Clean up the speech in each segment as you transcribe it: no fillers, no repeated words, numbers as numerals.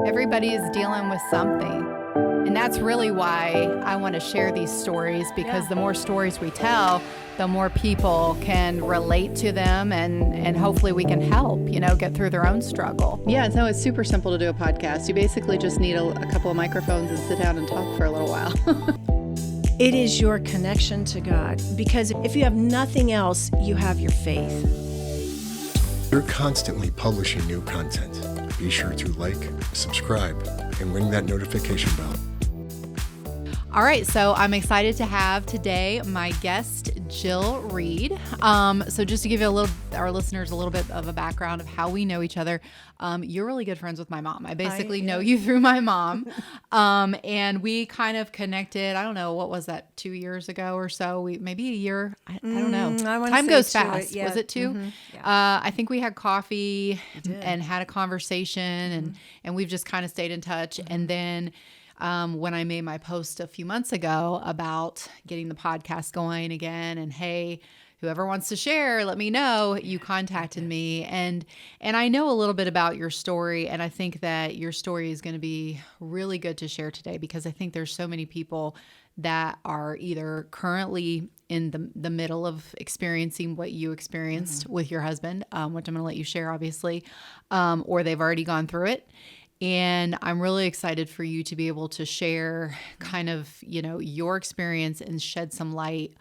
Everybody is dealing with something. And that's really why I want to share these stories, because the more stories we tell, the more people can relate to them, and hopefully we can help, get through their own struggle. Yeah, no, it's super simple to do a podcast. You basically just need a couple of microphones and sit down and talk for a little while. It is your connection to God, because if you have nothing else, you have your faith. We're constantly publishing new content. Be sure to like, subscribe, and ring that notification bell. All right, so I'm excited to have today my guest, Jill Reid. So just to give you our listeners a little bit of a background of how we know each other, you're really good friends with my mom. I basically know you through my mom. And we kind of connected, I don't know, what was that, 2 years ago or so? Maybe a year, I don't know. Time goes fast. Was it 2? Mm-hmm. Yeah. I think we had coffee and had a conversation, and we've just kind of stayed in touch. Mm-hmm. And then when I made my post a few months ago about getting the podcast going again, and hey, whoever wants to share, let me know, you contacted me. And I know a little bit about your story, and I think that your story is going to be really good to share today, because I think there's so many people that are either currently in the middle of experiencing what you experienced with your husband, which I'm going to let you share, obviously, or they've already gone through it. And I'm really excited for you to be able to share kind of, your experience and shed some light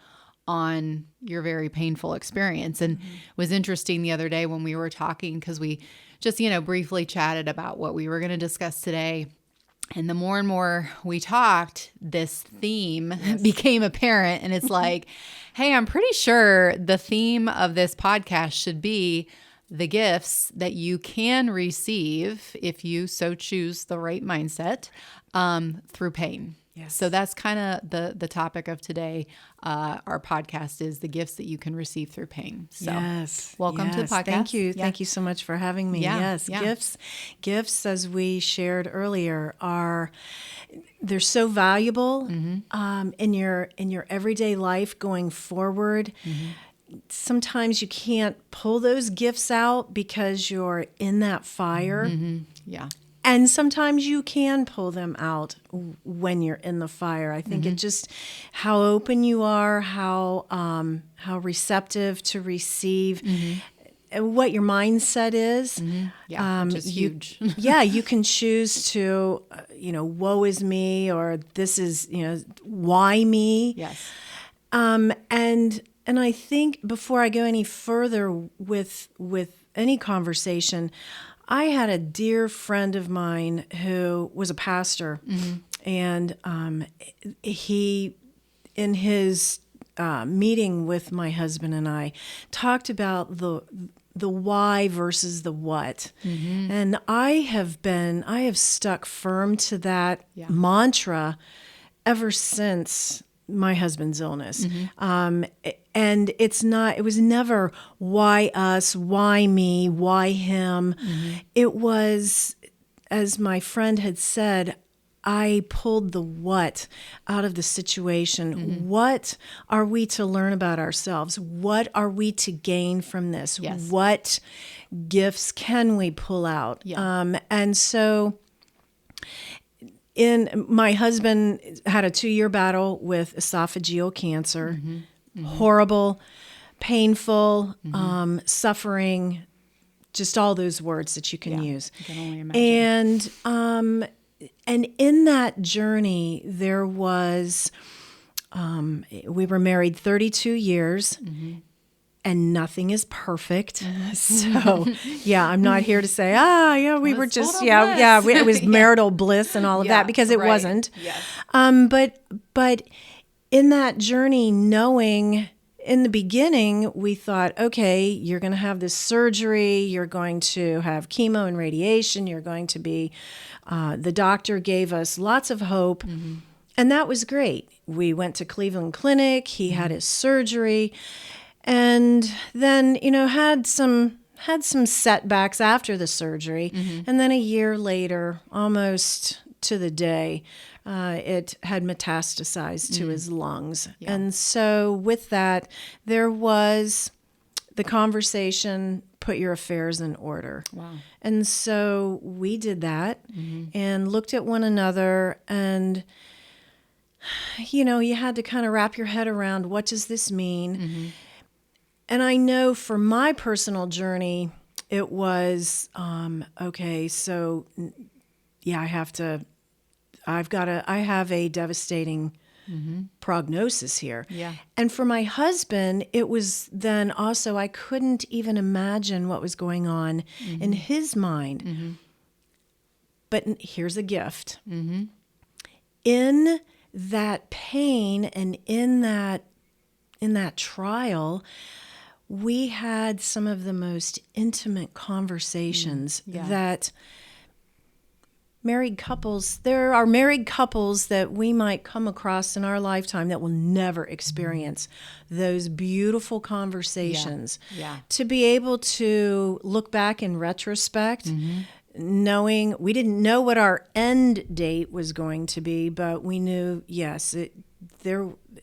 on your very painful experience. And it was interesting the other day when we were talking, because we just, briefly chatted about what we were going to discuss today. And the more and more we talked, this theme became apparent. And it's like, hey, I'm pretty sure the theme of this podcast should be the gifts that you can receive if you so choose the right mindset through pain. Yes. So that's kind of the topic of today. Our podcast is the gifts that you can receive through pain. So welcome to the podcast. Thank you. Yeah. Thank you so much for having me. Yeah. Gifts, as we shared earlier, they're so valuable in your everyday life going forward. Mm-hmm. Sometimes you can't pull those gifts out because you're in that fire. Mm-hmm. Yeah. And sometimes you can pull them out when you're in the fire. I think it just how open you are, how receptive to receive, and what your mindset is. Mm-hmm. Yeah, which is huge. You can choose to, woe is me, or this is, why me? Yes. And I think before I go any further with any conversation, I had a dear friend of mine who was a pastor, and he, in his meeting with my husband and I, talked about the why versus the what, and I have stuck firm to that mantra ever since my husband's illness. And it was never why us, why me, why him. It was, as my friend had said, I pulled the what out of the situation. What are we to learn about ourselves? What are we to gain from this? Yes. What gifts can we pull out? Yeah. And so my husband had a 2-year battle with esophageal cancer. Horrible, painful, suffering, just all those words that you can use. I can only imagine. And in that journey, there was, we were married 32 years. And nothing is perfect. So, I'm not here to say, we were just, it was marital bliss and all of that, because it wasn't. Yes. But in that journey, knowing in the beginning, we thought, okay, you're going to have this surgery, you're going to have chemo and radiation, you're going to be, the doctor gave us lots of hope. And that was great. We went to Cleveland Clinic, he had his surgery. And then, had some setbacks after the surgery. And then a year later, almost to the day, it had metastasized to his lungs. And so with that, there was the conversation put your affairs in order. Wow. And so we did that and looked at one another, and you had to kind of wrap your head around, what does this mean? And I know for my personal journey, it was, okay, so yeah, I have a devastating prognosis here. Yeah. And for my husband, it was then also, I couldn't even imagine what was going on in his mind. But here's a gift. In that pain and in that trial, we had some of the most intimate conversations that there are married couples that we might come across in our lifetime that will never experience those beautiful conversations. Yeah. To be able to look back in retrospect, knowing we didn't know what our end date was going to be, but we knew, yes, it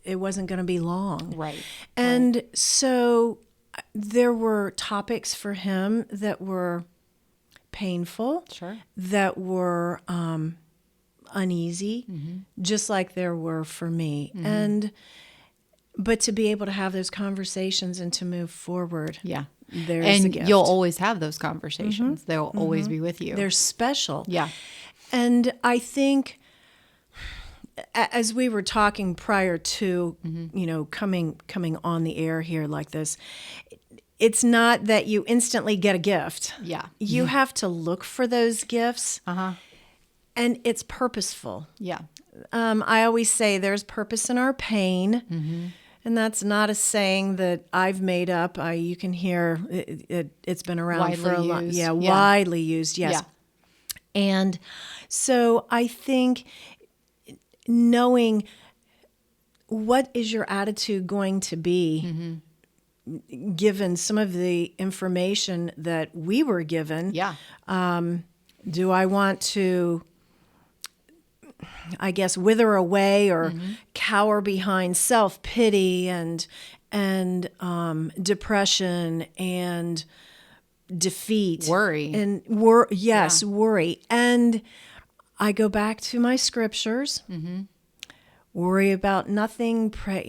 wasn't going to be long. Right. And so there were topics for him that were painful, Sure. that were uneasy, just like there were for me. But to be able to have those conversations and to move forward, there's a And gift. you'll always have those conversations. They'll always be with you. They're special. Yeah. And I think, as we were talking prior to, coming on the air here like this, it's not that you instantly get a gift. Yeah. You have to look for those gifts, and it's purposeful. Yeah. I always say there's purpose in our pain, and that's not a saying that I've made up. You can hear it's been around Widely for a long, used. widely used. Yes. Yeah. And so I think knowing what is your attitude going to be, given some of the information that we were given. Yeah. Do I want to, I guess, wither away or cower behind self-pity and depression and defeat, Worry. and worry. And I go back to my scriptures. Worry about nothing. Pray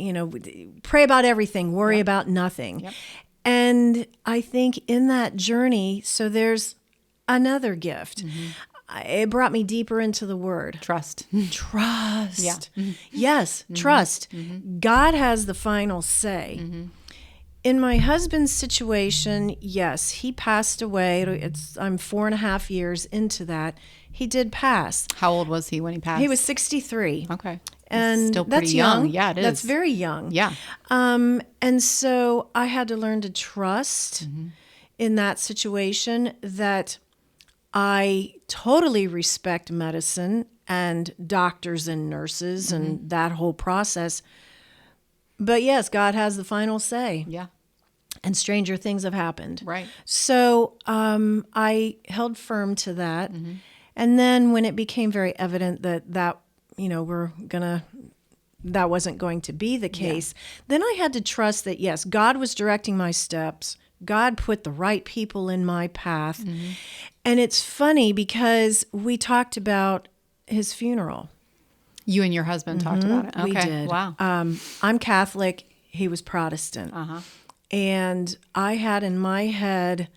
about everything. Worry about nothing. Yep. And I think in that journey, so there's another gift. It brought me deeper into the Word. Trust. Trust. Yeah. Yes, trust. God has the final say. In my husband's situation, yes, he passed away. I'm 4.5 years into that. He did pass. How old was he when he passed? He was 63. Okay. And still pretty that's young. Yeah, it is. That's very young. Yeah. And so I had to learn to trust in that situation, that I totally respect medicine and doctors and nurses and that whole process. But yes, God has the final say. Yeah. And stranger things have happened. Right. So I held firm to that. And then when it became very evident that that wasn't going to be the case, then I had to trust that, yes, God was directing my steps. God put the right people in my path. And it's funny because we talked about his funeral. You and your husband talked about it. Okay. We did. Wow. I'm Catholic. He was Protestant. And I had in my head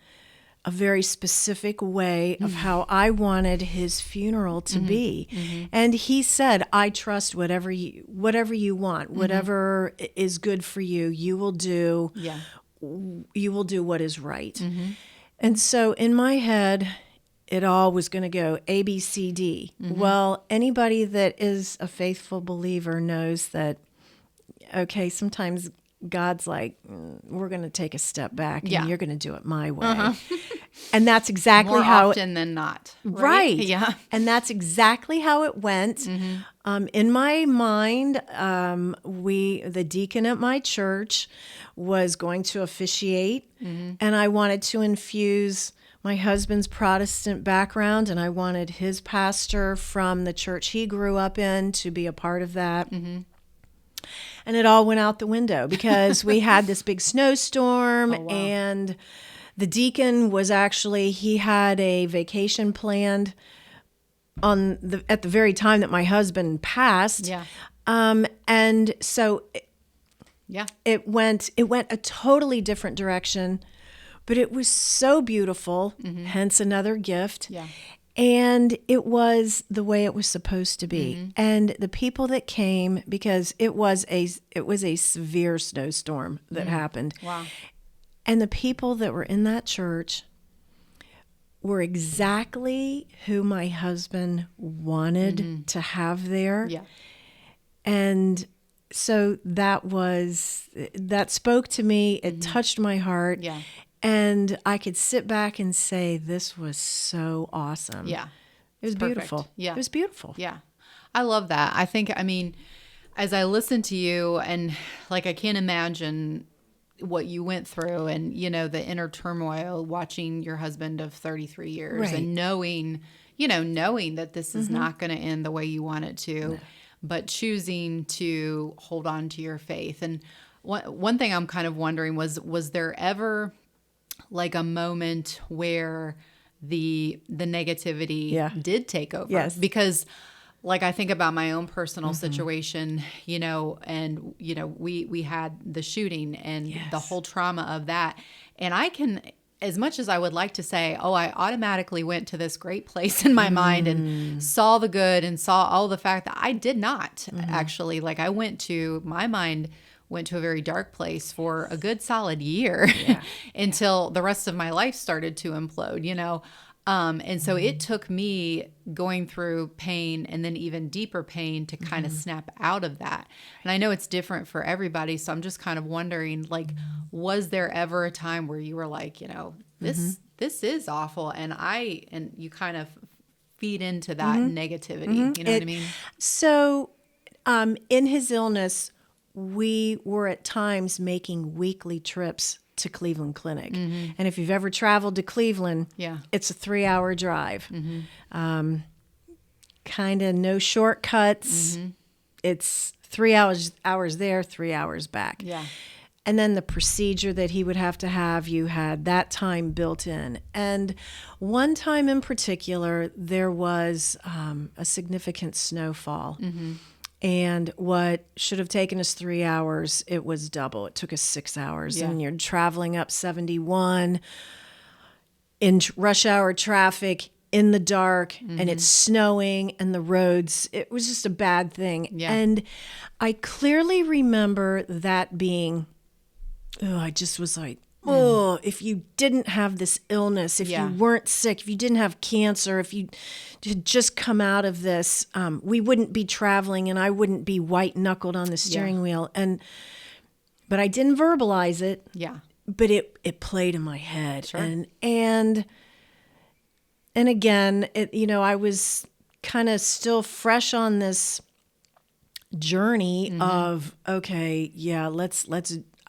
a very specific way of how I wanted his funeral to be. And he said, I trust whatever you want, whatever is good for you, you will do. Yeah. You will do what is right. And so in my head, it all was going to go A, B, C, D. Well, anybody that is a faithful believer knows that, okay, sometimes God's like, we're going to take a step back and you're going to do it my way. And that's exactly More how often than not. Right. Yeah. And that's exactly how it went. In my mind, the deacon at my church was going to officiate, and I wanted to infuse my husband's Protestant background, and I wanted his pastor from the church he grew up in to be a part of that. And it all went out the window because we had this big snowstorm, and The deacon was actually, he had a vacation planned at the very time that my husband passed. Yeah. And so Yeah. it went a totally different direction, but it was so beautiful, hence another gift. Yeah. And it was the way it was supposed to be. And the people that came, because it was a severe snowstorm that happened. Wow. And the people that were in that church were exactly who my husband wanted to have there. Yeah. And so that spoke to me. It touched my heart. Yeah. And I could sit back and say, this was so awesome. Yeah. It was Perfect. beautiful. Yeah. It was beautiful. Yeah. I love that. I mean, as I listen to you and like, I can't imagine what you went through and, the inner turmoil watching your husband of 33 years Right. and knowing that this is not going to end the way you want it to, but choosing to hold on to your faith. And one thing I'm kind of wondering was there ever like a moment where the negativity did take over? Yes. Because like I think about my own personal situation, and we had the shooting and the whole trauma of that. And I can, as much as I would like to say, oh, I automatically went to this great place in my mind and saw the good and saw all the fact that I did not actually. Like my mind went to a very dark place for a good solid year until the rest of my life started to implode, and so it took me going through pain and then even deeper pain to kind of snap out of that. And I know it's different for everybody. So I'm just kind of wondering, like, was there ever a time where you were like, this is awful. And you kind of feed into that negativity. You know what I mean? So in his illness, we were at times making weekly trips to Cleveland Clinic. And if you've ever traveled to Cleveland, it's a 3-hour drive. Kind of no shortcuts. It's 3 hours there, 3 hours back. Yeah. And then the procedure that he would have to have, you had that time built in. And one time in particular, there was a significant snowfall. And what should have taken us 3 hours, it was double. It took us 6 hours. And you're traveling up 71 in rush hour traffic in the dark, and it's snowing, and the roads, it was just a bad thing. Yeah. And I clearly remember that being, I just was like, if you didn't have this illness, if you weren't sick, if you didn't have cancer, if you had just come out of this, we wouldn't be traveling and I wouldn't be white knuckled on the steering wheel. But I didn't verbalize it. Yeah. But it played in my head. Sure. And again, I was kind of still fresh on this journey of, okay, let's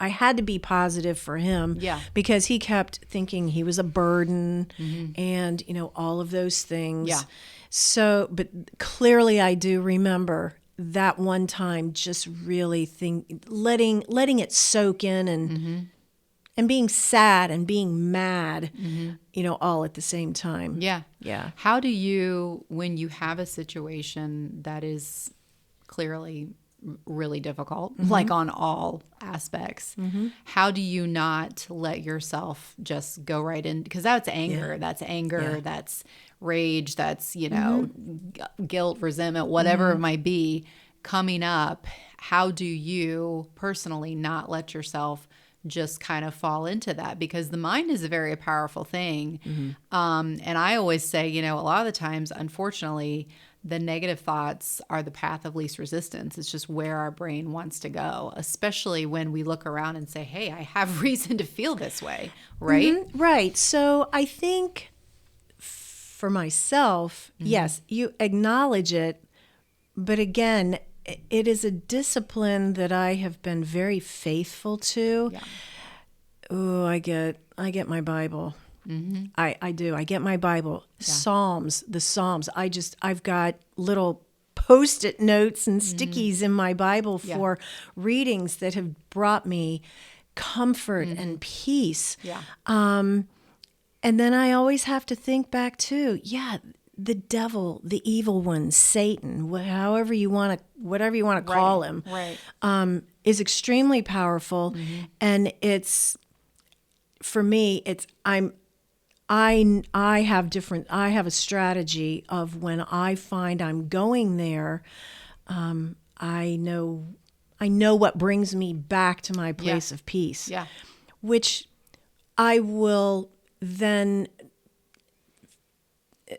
I had to be positive for him because he kept thinking he was a burden and, all of those things. Yeah. So, but clearly I do remember that one time just really letting it soak in and being sad and being mad, all at the same time. Yeah. Yeah. How do you, when you have a situation that is clearly really difficult, like on all aspects, how do you not let yourself just go right in? Because that's anger. That's anger. That's rage. That's, guilt, resentment, whatever it might be coming up. How do you personally not let yourself just kind of fall into that? Because the mind is a very powerful thing. And I always say, a lot of the times, unfortunately, the negative thoughts are the path of least resistance. It's just where our brain wants to go, especially when we look around and say, hey, I have reason to feel this way, right? Right. So I think for myself, yes, you acknowledge it, but again, it is a discipline that I have been very faithful to. Yeah. Oh, I get my Bible. I do. I get my Bible. Yeah. The Psalms. I've got little Post-it notes and stickies in my Bible for readings that have brought me comfort and peace. Yeah. And then I always have to think back too. Yeah, the devil, the evil one, Satan, whatever you want to call him, is extremely powerful. And it's, for me, it's I have a strategy of when I find I'm going there, I know what brings me back to my place of peace. Yeah. Which I will then,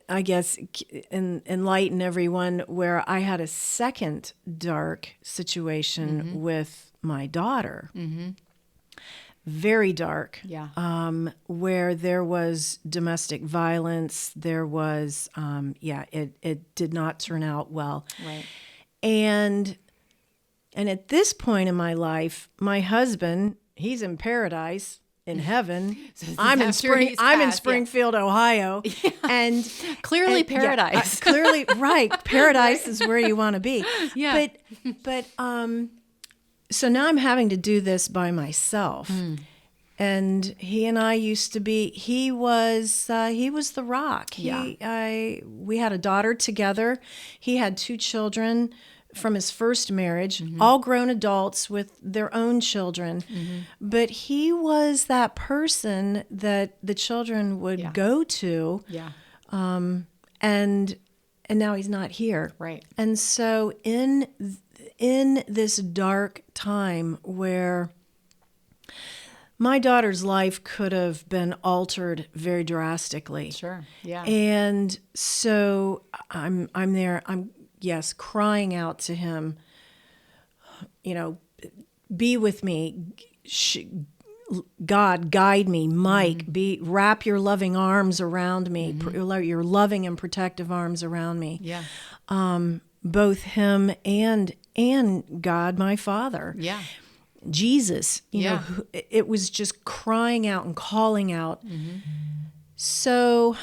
I guess, enlighten everyone where I had a second dark situation with my daughter. Very dark. Yeah. Where there was domestic violence. There was, it did not turn out well. Right. And at this point in my life, my husband, he's in paradise, in heaven. I'm in Springfield, Ohio. And Clearly paradise. Clearly, right. Paradise is where you want to be. Yeah. But so now I'm having to do this by myself. And he and I used to be, he was the rock. We had a daughter together. He had 2 children from his first marriage, all grown adults with their own children. But he was that person that the children would go to. Yeah. And now he's not here. Right. And so in this dark time where my daughter's life could have been altered very drastically. Sure. Yeah. And so I'm there. Yes, crying out to him, be with me. God, guide me. Mike, wrap your loving arms around me, your loving and protective arms around me. Yeah. Both him and God, my Father. Yeah. Jesus, it was just crying out and calling out. So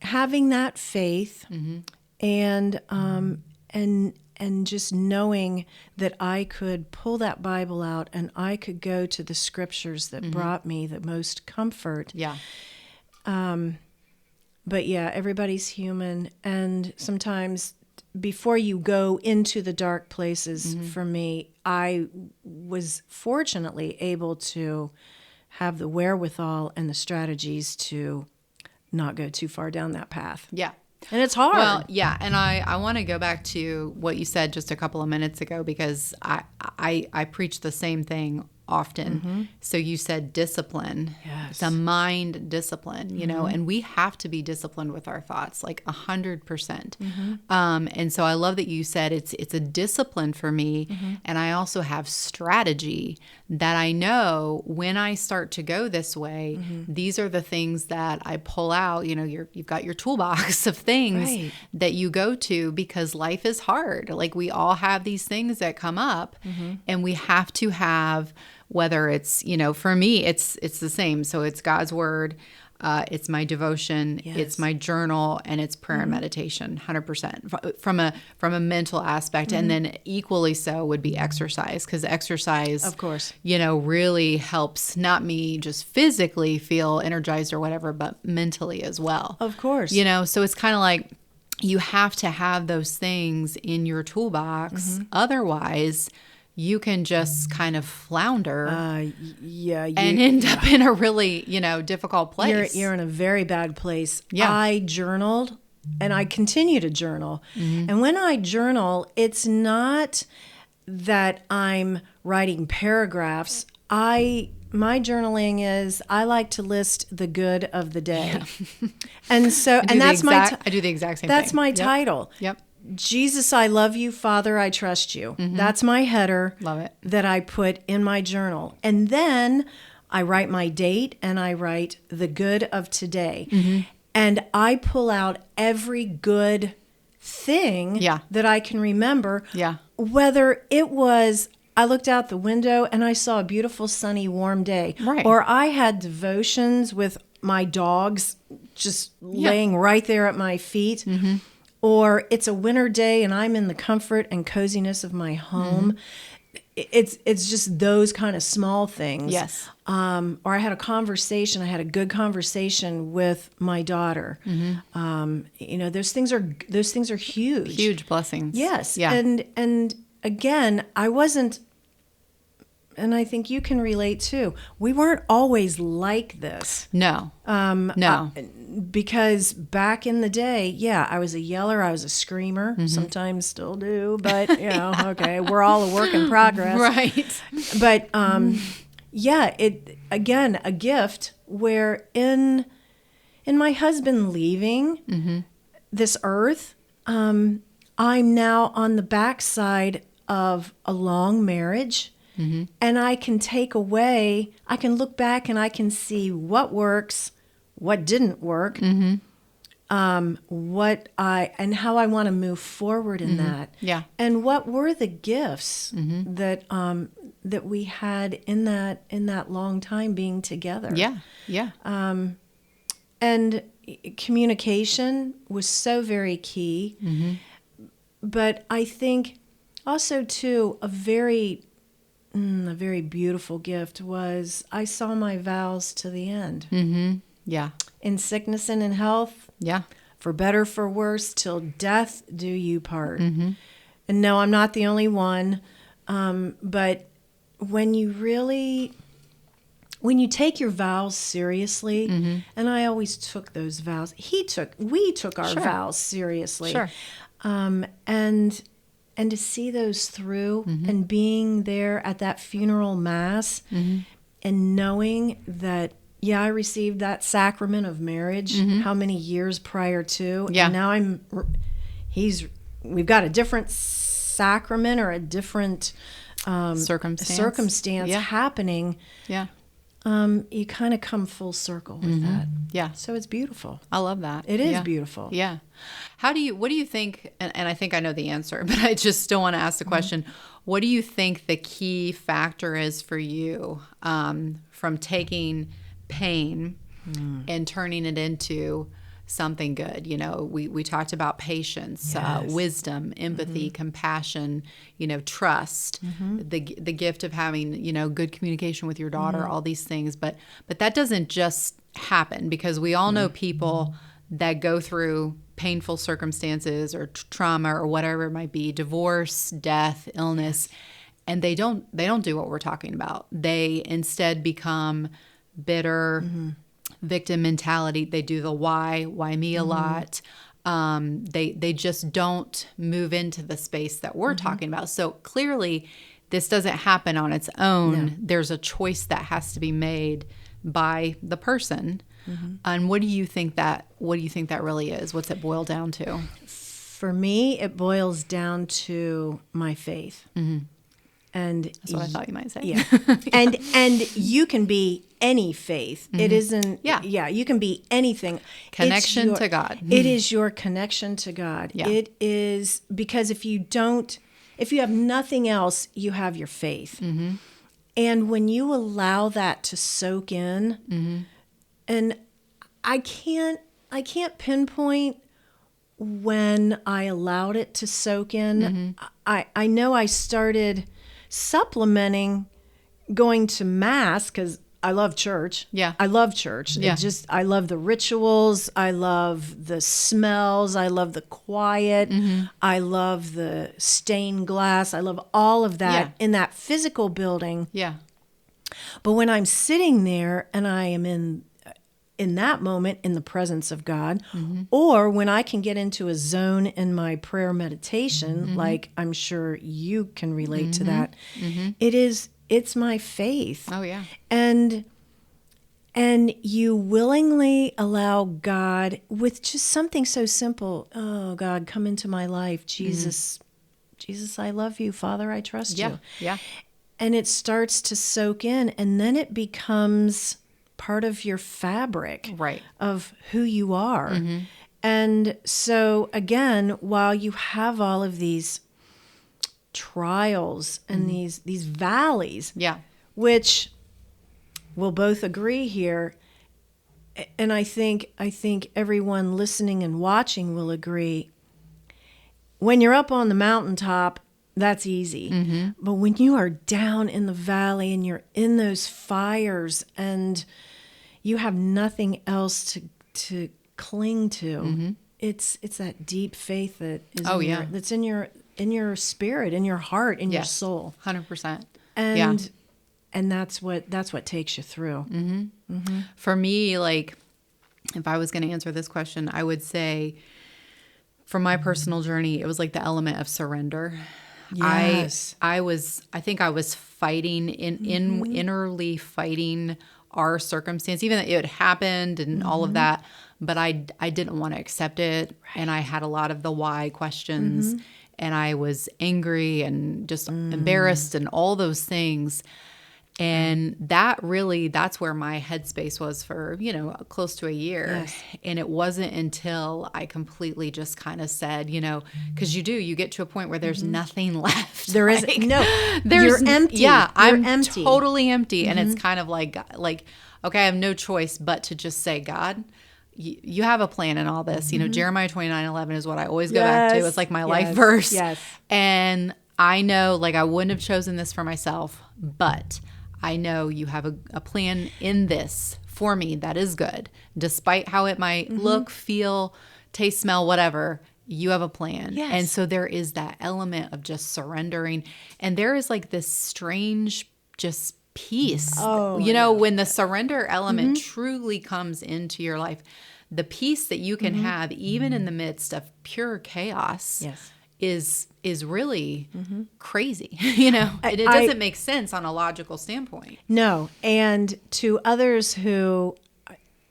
having that faith and just knowing that I could pull that Bible out and I could go to the scriptures that brought me the most comfort. Yeah. But yeah, everybody's human, and sometimes before you go into the dark places, for me, I was fortunately able to have the wherewithal and the strategies to not go too far down that path. Yeah. And it's hard. Well, yeah, and I want to go back to what you said just a couple of minutes ago, because I preach the same thing often. So you said discipline. Yes. It's a mind discipline, and we have to be disciplined with our thoughts, like 100%. And so I love that you said it's a discipline for me, and I also have strategy that I know when I start to go this way, these are the things that I pull out. You've got your toolbox of things that you go to, because life is hard. Like, we all have these things that come up, and we have to have, whether it's, for me, it's the same. So it's God's word, it's my devotion, it's my journal, and it's prayer and meditation, 100% from a mental aspect. And then equally so would be exercise, because exercise, of course, really helps not me just physically feel energized or whatever, but mentally as well. Of course. So it's kind of like you have to have those things in your toolbox. Otherwise, you can just kind of flounder and end up in a really, difficult place. You're in a very bad place. Yeah. I journaled, and I continue to journal. And when I journal, it's not that I'm writing paragraphs. My journaling is, I like to list the good of the day. And so, I do the exact same thing. That's my title. Yep. Jesus, I love you. Father, I trust you. That's my header. Love it. That I put in my journal. And then I write my date, and I write the good of today. And I pull out every good thing that I can remember. Yeah. Whether it was, I looked out the window and I saw a beautiful, sunny, warm day. Right. Or I had devotions with my dogs just laying right there at my feet. Or it's a winter day and I'm in the comfort and coziness of my home. it's just those kind of small things. Yes. Or I had a good conversation with my daughter. Those things are huge. Huge blessings. Yes. Yeah. And again, I wasn't, and I think you can relate too. We weren't always like this. No. No. Because back in the day, I was a yeller, I was a screamer, sometimes still do, but okay, we're all a work in progress. Right. But it again, a gift where in my husband leaving this earth, I'm now on the backside of a long marriage. And I can look back and I can see what works, what didn't work, and how I want to move forward in that. Yeah. And what were the gifts that we had in that long time being together. Yeah. Yeah. And communication was so very key. But I think also too a very beautiful gift was I saw my vows to the end. Yeah. In sickness and in health. Yeah. For better, for worse, till death do you part. And no, I'm not the only one. But when you take your vows seriously, and I always took those vows. We took our vows seriously. Sure. And to see those through and being there at that funeral mass and knowing that, I received that sacrament of marriage how many years prior to, and now we've got a different sacrament or a different circumstance happening. Yeah. You kind of come full circle with that. Yeah. So it's beautiful. I love that. It is beautiful. Yeah. What do you think, and I think I know the answer, but I just still want to ask the question, what do you think the key factor is for you from taking pain and turning it into something good? We talked about patience, wisdom, empathy, compassion, trust, the gift of having, good communication with your daughter, all these things. But that doesn't just happen, because we all know people that go through painful circumstances or trauma or whatever it might be, divorce, death, illness, and they don't do what we're talking about. They instead become bitter, victim mentality. They do the why me a lot. They just don't move into the space that we're talking about. So clearly this doesn't happen on its own. No. There's a choice that has to be made by the person. And what do you think that really is? What's it boil down to? For me, it boils down to my faith. And that's what I thought you might say. Yeah. and you can be any faith. It isn't. Yeah. You can be anything. Connection to God. It is your connection to God. Yeah. It is, because if you have nothing else, you have your faith. And when you allow that to soak in, and I can't pinpoint when I allowed it to soak in. I know I started supplementing going to mass because I love church. Yeah. I love church. Yeah. I love the rituals. I love the smells. I love the quiet. I love the stained glass. I love all of that in that physical building. Yeah. But when I'm sitting there and I am in that moment in the presence of God, or when I can get into a zone in my prayer meditation, like I'm sure you can relate to that, it's my faith. Oh yeah. And you willingly allow God with just something so simple. Oh God, come into my life. Jesus, I love you. Father, I trust you. Yeah. And it starts to soak in, and then it becomes part of your fabric of who you are. And so again, while you have all of these trials and these valleys, which we'll both agree here, and I think everyone listening and watching will agree, when you're up on the mountaintop, that's easy. But when you are down in the valley and you're in those fires and you have nothing else to cling to, it's that deep faith that is that's in your spirit, in your heart, in your soul. 100%. And that's what takes you through. For me, like, if I was going to answer this question, I would say from my personal journey, it was like the element of surrender. Yes. I think I was fighting innerly fighting our circumstance, even though it happened and all of that, but I didn't want to accept it. And I had a lot of the why questions, and I was angry and just embarrassed and all those things. And that's where my headspace was for, close to a year. Yes. And it wasn't until I completely just kind of said, because you get to a point where there's nothing left. There is you're empty. Yeah, I'm empty. totally empty. And it's kind of like, okay, I have no choice but to just say, God, you have a plan in all this. Jeremiah 29:11 is what I always go back to. It's like my life verse. Yes. And I know, I wouldn't have chosen this for myself, but I know you have a plan in this for me that is good. Despite how it might look, feel, taste, smell, whatever, you have a plan. Yes. And so there is that element of just surrendering. And there is this strange just peace. When the surrender element truly comes into your life, the peace that you can have even in the midst of pure chaos. Yes. is really crazy. It doesn't make sense on a logical standpoint. No. And to others who,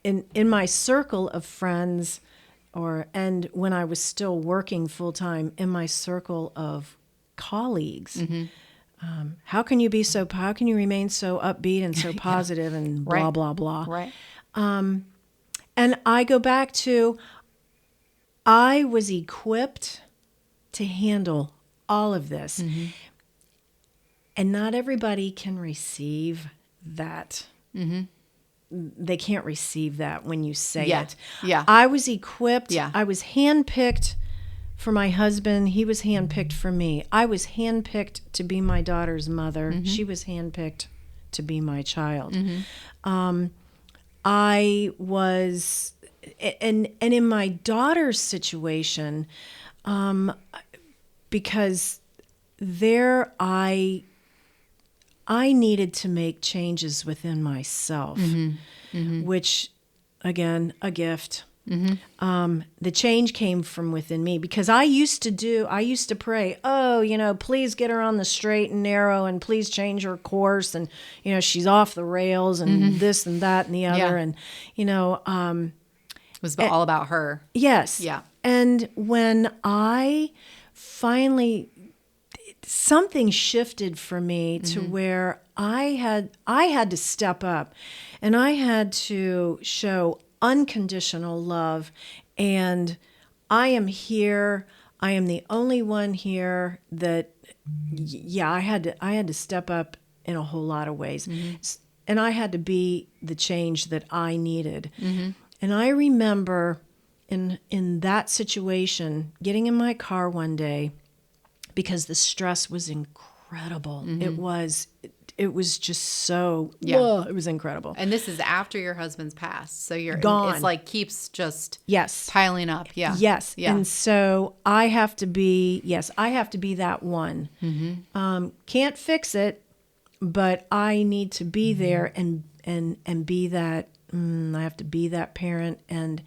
in my circle of friends, and when I was still working full time, in my circle of colleagues, how can you remain so upbeat and so positive and blah, blah, blah. Right. And I go back to, I was equipped to handle all of this. And not everybody can receive that. They can't receive that when you say it. Yeah. I was equipped. Yeah. I was handpicked for my husband. He was handpicked for me. I was handpicked to be my daughter's mother. She was handpicked to be my child. I was, and in my daughter's situation, because there I needed to make changes within myself, which, again, a gift. The change came from within me, because I used to pray, please get her on the straight and narrow, and please change her course, and she's off the rails, and this and that and the other, and it was all about her. Yes. Yeah. And when I finally, something shifted for me to where I had to step up, and I had to show unconditional love. And I am here. I am the only one here that, I had to step up in a whole lot of ways. And I had to be the change that I needed. And I remember in that situation, getting in my car one day, because the stress was incredible. It was just so, it was incredible. And this is after your husband's passed. So you're gone. It's keeps just yes. piling up. Yeah. Yes. Yeah. And so I have to be that one. Can't fix it, but I need to be there and be that, I have to be that parent. And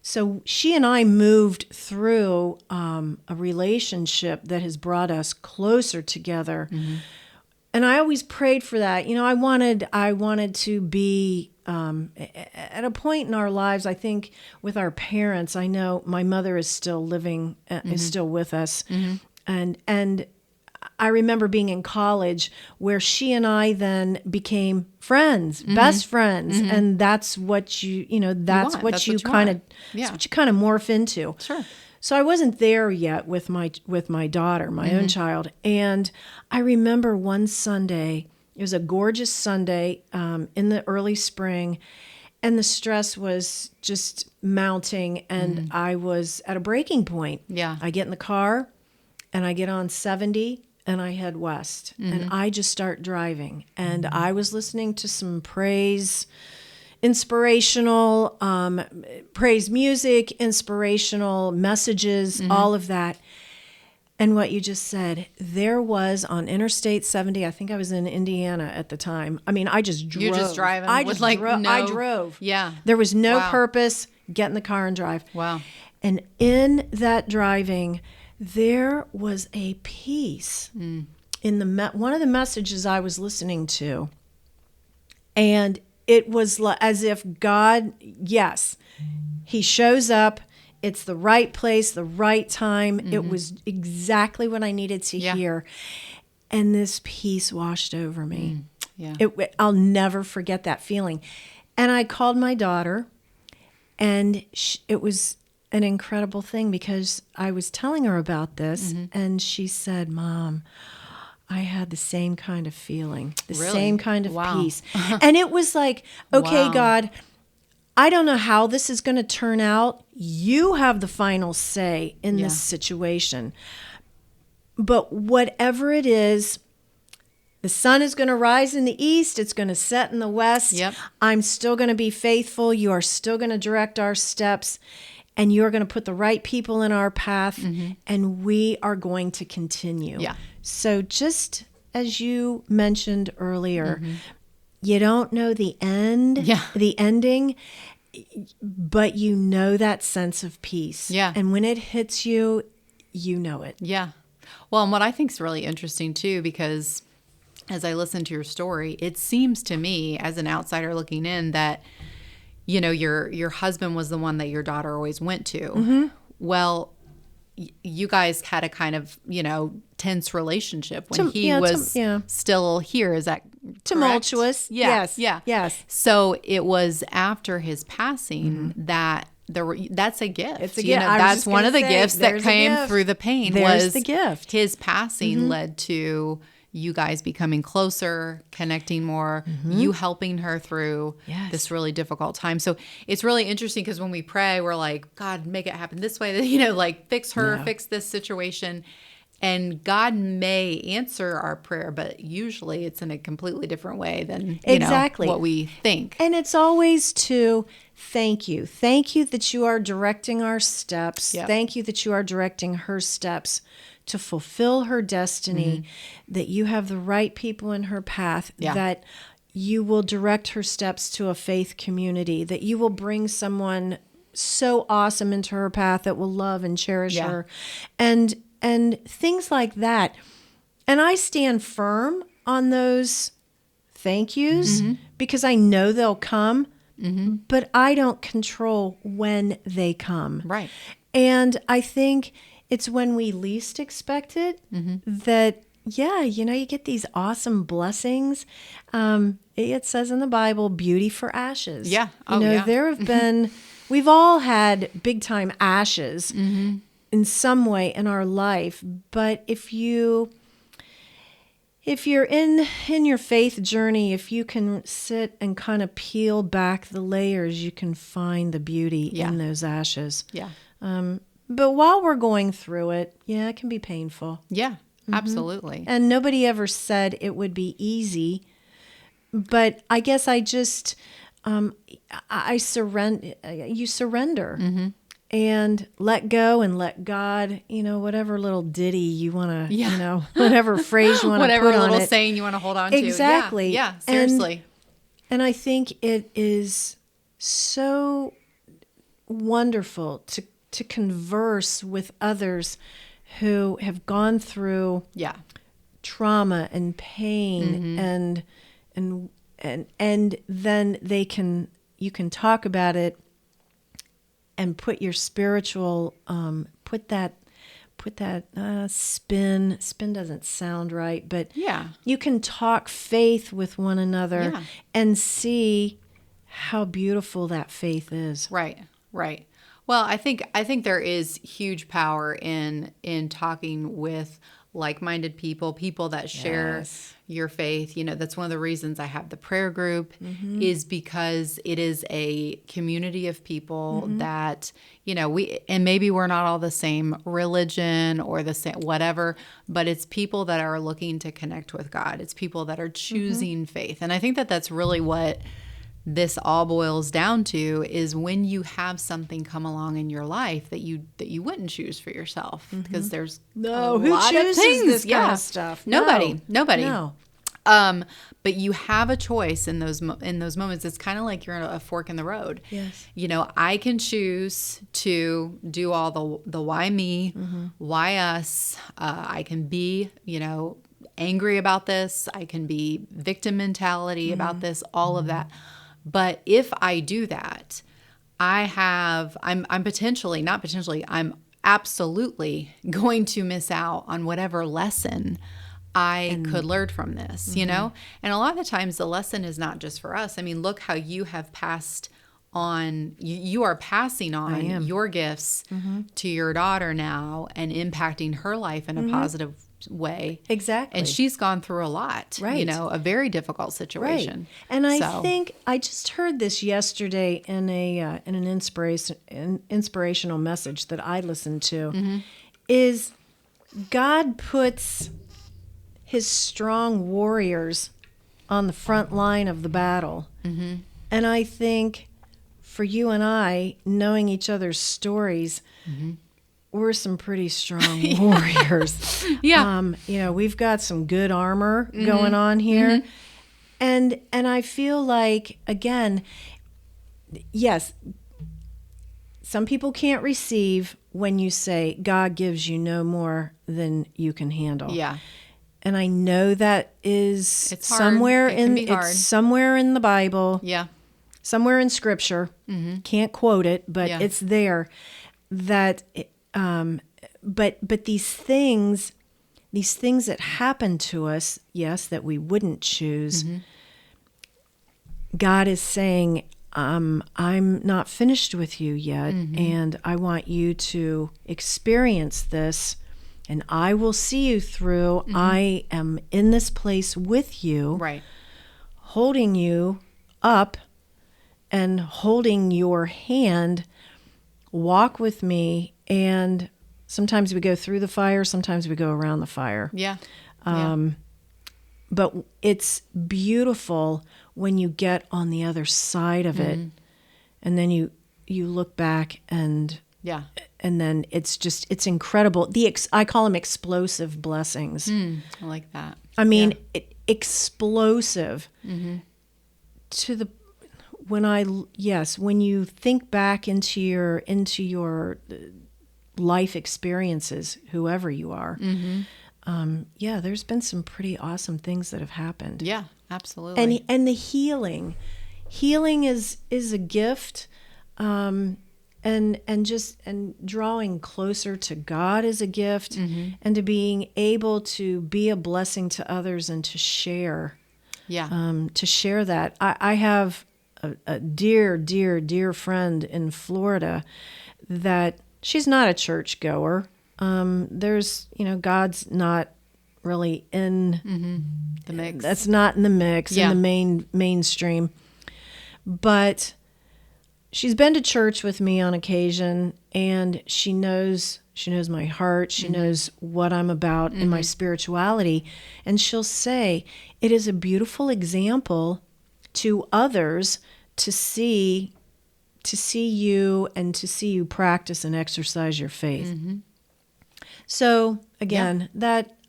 so she and I moved through a relationship that has brought us closer together. And I always prayed for that. I wanted to be at a point in our lives, I think, with our parents. I know my mother is still living, is still with us. And I remember being in college where she and I then became friends, best friends. And that's what that's what you kind of morph into. Sure. So I wasn't there yet with my daughter, my own child. And I remember one Sunday, it was a gorgeous Sunday in the early spring, and the stress was just mounting, and I was at a breaking point. Yeah. I get in the car, and I get on 70 and I head west, and I just start driving, and I was listening to some praise, inspirational, praise music, inspirational messages, all of that. And what you just said, there was on Interstate 70, I think I was in Indiana at the time. I mean, I just drove. You're just driving I with just like drove. no... I drove. Yeah. There was no Wow. purpose. Get in the car and drive. Wow. And in that driving, there was a peace in one of the messages I was listening to. And it was as if God, yes, he shows up. It's the right place, the right time. It was exactly what I needed to hear. And this peace washed over me. Yeah. I'll never forget that feeling. And I called my daughter, and it was an incredible thing because I was telling her about this, and she said, Mom, I had the same kind of feeling, the Really? same kind of Wow. peace. And it was like, okay, Wow. God, I don't know how this is going to turn out. You have the final say in this situation. But whatever it is, the sun is going to rise in the east. It's going to set in the west. Yep. I'm still going to be faithful. You are still going to direct our steps. And you're going to put the right people in our path. And we are going to continue. Yeah. So just as you mentioned earlier, you don't know the end, the ending, but you know that sense of peace. Yeah. And when it hits you, you know it. Yeah. Well, and what I think is really interesting too, because as I listen to your story, it seems to me as an outsider looking in that, you know, your husband was the one that your daughter always went to. Well, you guys had a kind of, you know, tense relationship when he was still here. Is that tumultuous? correct? Yes. Yeah. Yes. So it was after his passing that that's a gift. It's a You gift. know, I was that's just one gonna of the say, gifts that there's a came gift. through the pain. There's was the gift. His passing led to you guys becoming closer, connecting more, you helping her through this really difficult time. So it's really interesting because when we pray, we're like, God, make it happen this way, you know, like fix her, fix this situation. And God may answer our prayer, but usually it's in a completely different way than you know, what we think. And it's always to thank you. Thank you that you are directing our steps. Yep. Thank you that you are directing her steps to fulfill her destiny, that you have the right people in her path, that you will direct her steps to a faith community, that you will bring someone so awesome into her path that will love and cherish her. And things like that. And I stand firm on those thank yous because I know they'll come, but I don't control when they come. Right. And I think it's when we least expect it that, you know, you get these awesome blessings. It says in the Bible, beauty for ashes. Yeah. You know, there have been, we've all had big time ashes in some way in our life. But if you're in your faith journey, if you can sit and kind of peel back the layers, you can find the beauty in those ashes. Yeah. But while we're going through it, it can be painful. Yeah, absolutely. And nobody ever said it would be easy. But I guess I just, I surrender. You surrender and let go and let God, you know, whatever little ditty you want to, you know, whatever phrase you want to put on it. Whatever little saying you want to hold on to. Exactly. Yeah, seriously. And I think it is so wonderful to converse with others who have gone through trauma and pain and then you can talk about it and put your spiritual put that spin doesn't sound right, but you can talk faith with one another and see how beautiful that faith is. Right. Well, I think there is huge power in talking with like-minded people that share Yes. your faith. That's one of the reasons I have the prayer group, is because it is a community of people that, and maybe we're not all the same religion or the same whatever, but it's people that are looking to connect with God. It's people that are choosing faith. And I think that that's really what this all boils down to, is when you have something come along in your life that you wouldn't choose for yourself, because there's a who lot of chooses things. this kind of stuff? Nobody. No. But you have a choice in those moments. It's kind of like you're in a fork in the road. Yes. I can choose to do all the why me, why us. I can be, angry about this. I can be victim mentality about this, all of that. But if I do that, I'm absolutely going to miss out on whatever lesson I could learn from this, And a lot of the times the lesson is not just for us. I mean, look how you have passed on, you are passing on your gifts to your daughter now and impacting her life in a positive way. Exactly. And she's gone through a lot, Right. A very difficult situation. Right. And I think I just heard this yesterday in an inspirational message that I listened to, is God puts his strong warriors on the front line of the battle. And I think for you and I, knowing each other's stories, we're some pretty strong warriors. Yeah. We've got some good armor going on here. And I feel like, again, yes, some people can't receive when you say God gives you no more than you can handle. Yeah. And I know that is It's hard. somewhere It can be hard. it's somewhere in the Bible. Yeah. Somewhere in Scripture. Can't quote it, but it's there. That, but these things that happen to us, yes, that we wouldn't choose. God is saying, I'm not finished with you yet, and I want you to experience this. And I will see you through. I am in this place with you, Right. holding you up and holding your hand. Walk with me. And sometimes we go through the fire, sometimes we go around the fire. Yeah. But it's beautiful when you get on the other side of it, and then you look back and then it's incredible. I call them explosive blessings. I like that. I mean, explosive to the, when you think back into your life experiences, whoever you are, there's been some pretty awesome things that have happened. Yeah, absolutely. And the healing is a gift. And drawing closer to God is a gift, and to being able to be a blessing to others and to share. To share that. I have a dear, dear, dear friend in Florida that she's not a churchgoer. There's, God's not really in the mix. That's not in the mix, in the mainstream. But she's been to church with me on occasion, and she knows my heart. She knows what I'm about in my spirituality. And she'll say, it is a beautiful example to others to see you and to see you practice and exercise your faith. So again,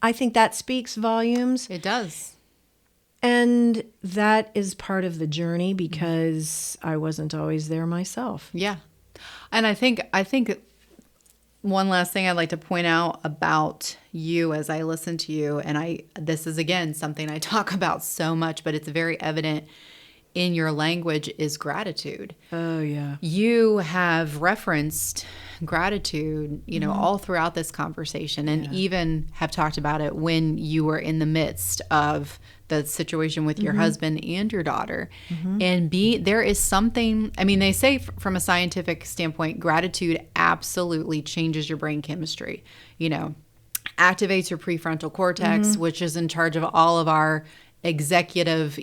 I think that speaks volumes. It does. And that is part of the journey, because I wasn't always there myself. Yeah. And I think one last thing I'd like to point out about you as I listen to you, and this is again something I talk about so much, but it's very evident in your language, is gratitude. Oh yeah. You have referenced gratitude, all throughout this conversation, and even have talked about it when you were in the midst of the situation with your husband and your daughter. And there is something, they say from a scientific standpoint, gratitude absolutely changes your brain chemistry. activates your prefrontal cortex, which is in charge of all of our executive,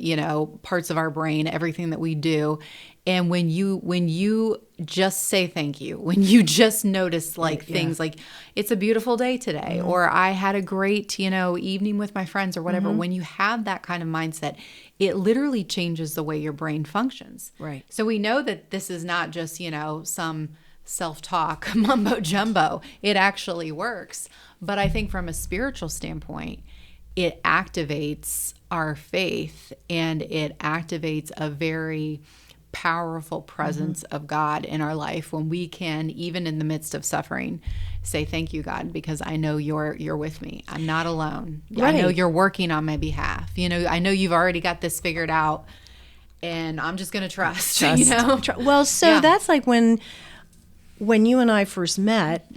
parts of our brain, everything that we do. And when you just say thank you, when you just notice things like it's a beautiful day today, or I had a great, evening with my friends or whatever, when you have that kind of mindset, it literally changes the way your brain functions. Right. So we know that this is not just, some self-talk mumbo jumbo. It actually works. But I think from a spiritual standpoint, it activates our faith, and it activates a very powerful presence of God in our life when we can, even in the midst of suffering, say thank you, God, because I know you're with me. I'm not alone. Right. I know you're working on my behalf. I know you've already got this figured out, and I'm just going to trust. Well, so that's like when you and I first met,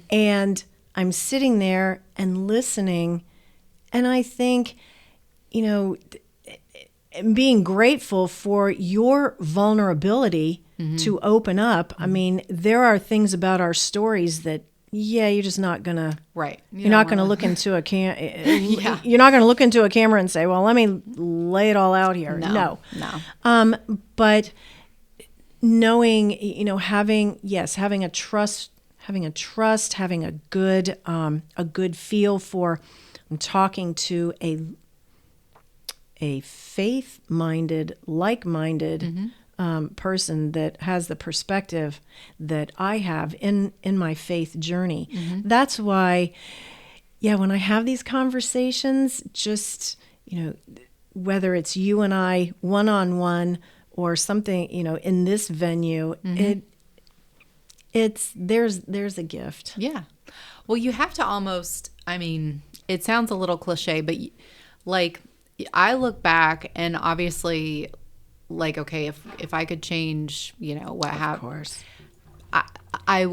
and I'm sitting there and listening, and I think, being grateful for your vulnerability to open up. I mean, there are things about our stories that, you're just not gonna. Right. You're not gonna look into a You're not gonna look into a camera and say, "Well, let me lay it all out here." No. But knowing, having a trust, having a good feel for. I'm talking to a faith-minded, like-minded person that has the perspective that I have in my faith journey. That's why, when I have these conversations, just, whether it's you and I one-on-one or something, in this venue, there's a gift. Yeah. Well, you have to almost, it sounds a little cliche, but I look back and obviously okay, if I could change, what happened. Of course. I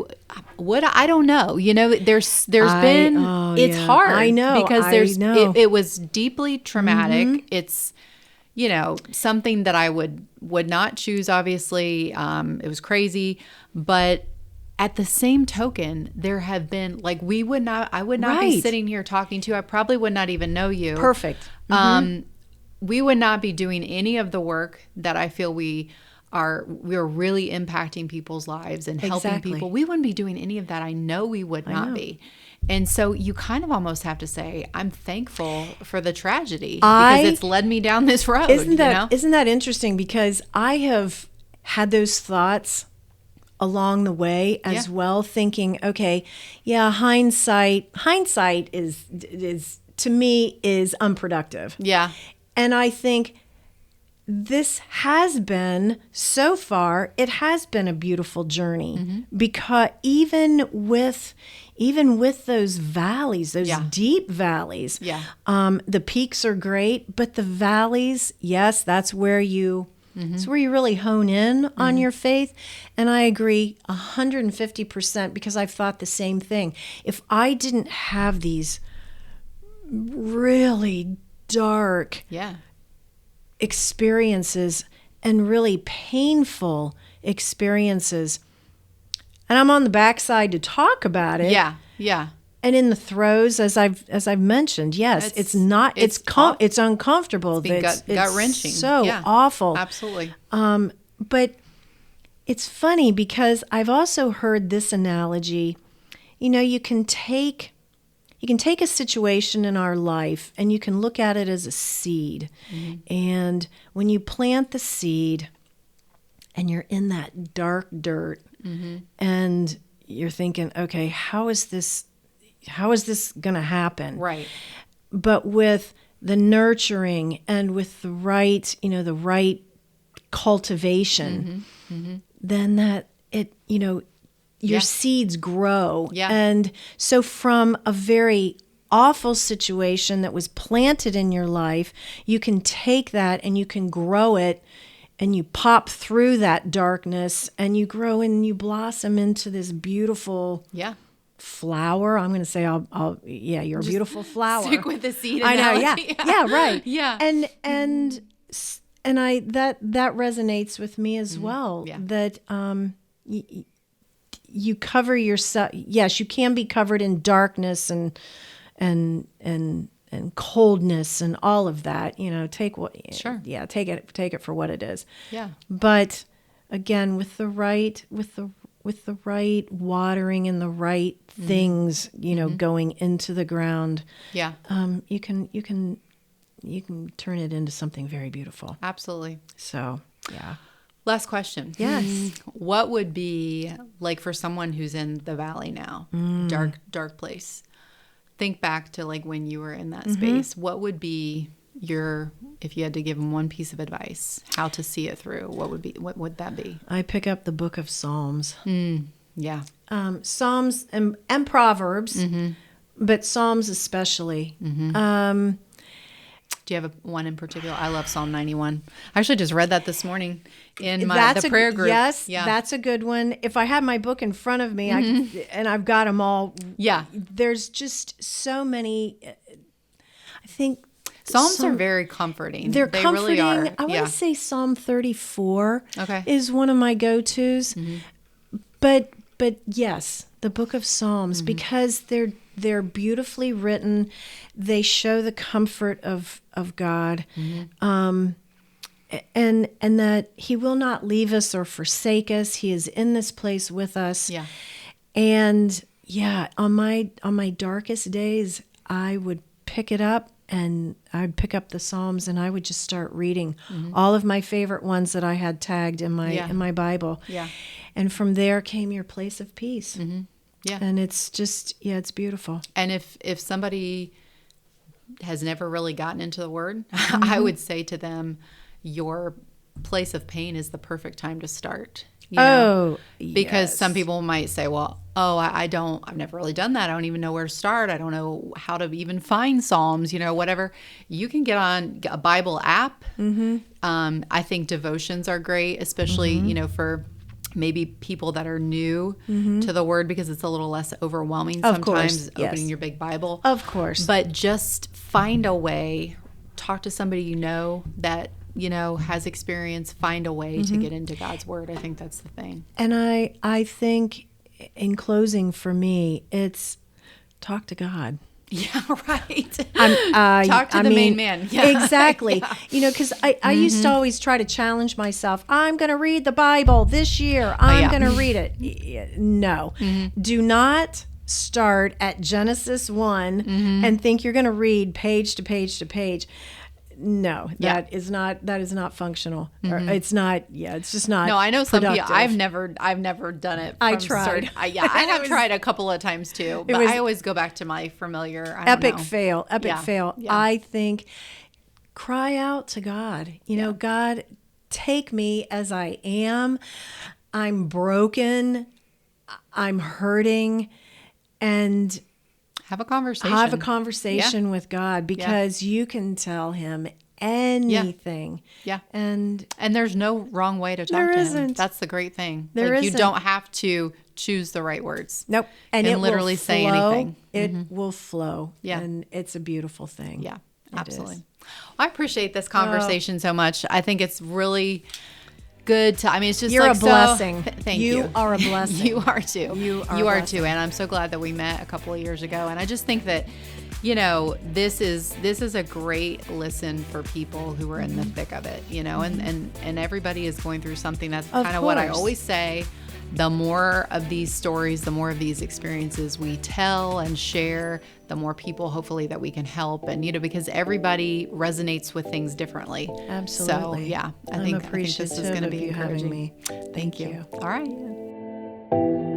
would. I don't know. There's been. It's hard. I know because it was deeply traumatic. It's something that I would not choose. Obviously, it was crazy, but at the same token, there have been I would not be sitting here talking to you. I probably would not even know you. Perfect. We would not be doing any of the work that I feel we are really impacting people's lives and helping people. We wouldn't be doing any of that. I know we would not be. And so you kind of almost have to say, I'm thankful for the tragedy because it's led me down this road. Isn't that interesting? Because I have had those thoughts along the way as well, thinking, okay, hindsight is to me is unproductive. Yeah. And I think this has been, so far, it has been a beautiful journey because even with those valleys, those deep valleys, the peaks are great, but the valleys, yes, that's where you really hone in on your faith. And I agree 150% because I've thought the same thing. If I didn't have these really dark experiences and really painful experiences, and I'm on the backside to talk about it. And in the throes, as I've mentioned, yes, it's uncomfortable. It's gut-wrenching. So awful. Absolutely. But it's funny because I've also heard this analogy. You can take a situation in our life and you can look at it as a seed. And when you plant the seed and you're in that dark dirt and you're thinking, okay, how is this going to happen? Right. But with the nurturing and with the right cultivation, then your seeds grow. And so from a very awful situation that was planted in your life, you can take that and you can grow it and you pop through that darkness and you grow and you blossom into this beautiful flower. I'm going to say, you're a beautiful flower. Stick with the seed analogy. I know. Yeah, right. Yeah. And that resonates with me as well. That you cover yourself. Yes, you can be covered in darkness and and coldness and all of that. Take what Sure. yeah, take it for what it is. Yeah. But again, with the right watering and the right things, going into the ground, Yeah. you can turn it into something very beautiful. Absolutely. So, yeah. Last question. Yes. What would be like for someone who's in the valley now, dark place? Think back to like when you were in that space. What would be if you had to give them one piece of advice, how to see it through? What would that be? I pick up the book of Psalms. Yeah. Psalms and Proverbs, but Psalms especially. Do you have one in particular? I love Psalm 91. I actually just read that this morning in the prayer group. Yes, yeah. That's a good one. If I had my book in front of me, and I've got them all. Yeah. There's just so many. I think Psalms are very comforting. They're they comforting. Really are. I want to say Psalm 34 Okay. is one of my go-tos. But yes, the book of Psalms, because they're beautifully written. They show the comfort of God, and that He will not leave us or forsake us. He is in this place with us. Yeah. And on my darkest days, I would pick it up and I'd pick up the Psalms and I would just start reading all of my favorite ones that I had tagged in my Bible. Yeah. And from there came your place of peace. Yeah. And it's just, it's beautiful. And if somebody has never really gotten into the Word, I would say to them, your place of pain is the perfect time to start. Because some people might say, well, I've never really done that. I don't even know where to start. I don't know how to even find Psalms, whatever. You can get on a Bible app. I think devotions are great, especially, for maybe people that are new to the Word, because it's a little less overwhelming sometimes opening your big Bible. Of course. But just find a way, talk to somebody that has experience, find a way to get into God's Word. I think that's the thing. And I think in closing for me, it's talk to God. Yeah, right. Talk to the main man. Yeah. Exactly. Because I used to always try to challenge myself. I'm going to read the Bible this year. I'm going to read it. No. Do not start at Genesis 1 and think you're going to read page to page to page. No, that is not functional. Or it's not. Yeah, it's just not. No, I know some people. productive. I've never done it. I tried. I have tried a couple of times too, but I always go back to my familiar. Epic fail. Yeah. I think cry out to God. God, take me as I am. I'm broken. I'm hurting, and have a conversation with God, because you can tell Him anything. Yeah. And there's no wrong way to talk to Him. Isn't. That's the great thing. There You isn't. don't have to choose the right words. Nope. And it literally will say flow. anything. It will flow. Yeah. And it's a beautiful thing. Yeah, It absolutely. is. I appreciate this conversation so much. I think it's really good to, it's just You're like a blessing. Thank you. You are a blessing. You are too. You are too. And I'm so glad that we met a couple of years ago. And I just think that, this is a great listen for people who are in the thick of it, and everybody is going through something. That's kind of what I always say. The more of these stories, the more of these experiences we tell and share, the more people hopefully that we can help. And, because everybody resonates with things differently. Absolutely. So, yeah, I think this is going to be encouraging. having me. Thank you. All right.